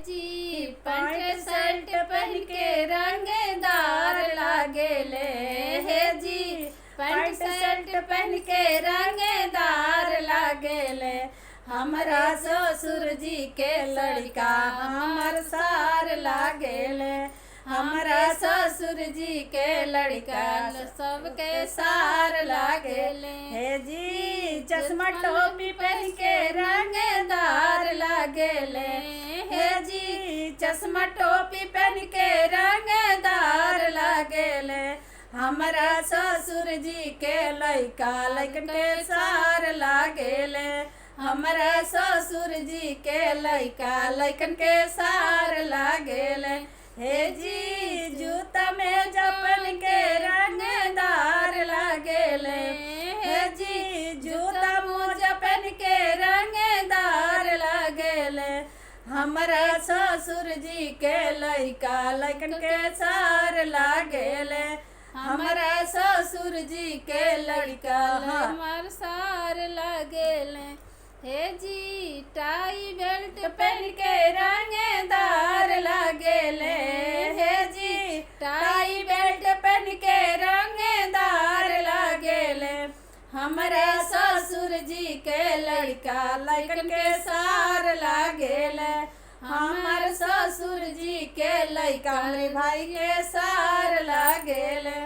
जी pant shirt पहन के रंगदार लागेले। हे जी पैंट शर्ट पहन के रंगदार लागेले। हमरा ससुर जी के लड़का हमर सार लागेले। हमरा ससुर जी के लड़का सबके सार लागेले। हे जी चश्मा टोपी पहन के रंगदार लागेले। हे जी चश्मा टोपी पहन के रंगदार लागेले। हमरा ससुर जी के लड़का लड़कन के सार लागेले। हमरा ससुर जी के लड़का लड़कन के सार लागेले। हे जी जूता में जपन के रंगदार लागेले। हे जी जूता मोजा पहन के रंगदार लागेले। हमरा ससुर जी के लड़का लड़कन के सार लागेले। हमरा ससुर जी के लड़का हमर सार लागेले। हे जी टाई बेल्ट पहन के रंगदार लागेले। हे जी टाई बेल्ट पहन के रंगदार लागेले। हमरा ससुर जी के लड़का लड़कन के सार लागेले। हमर ससुर जी के लड़का मेरे भाई के सार लागेले।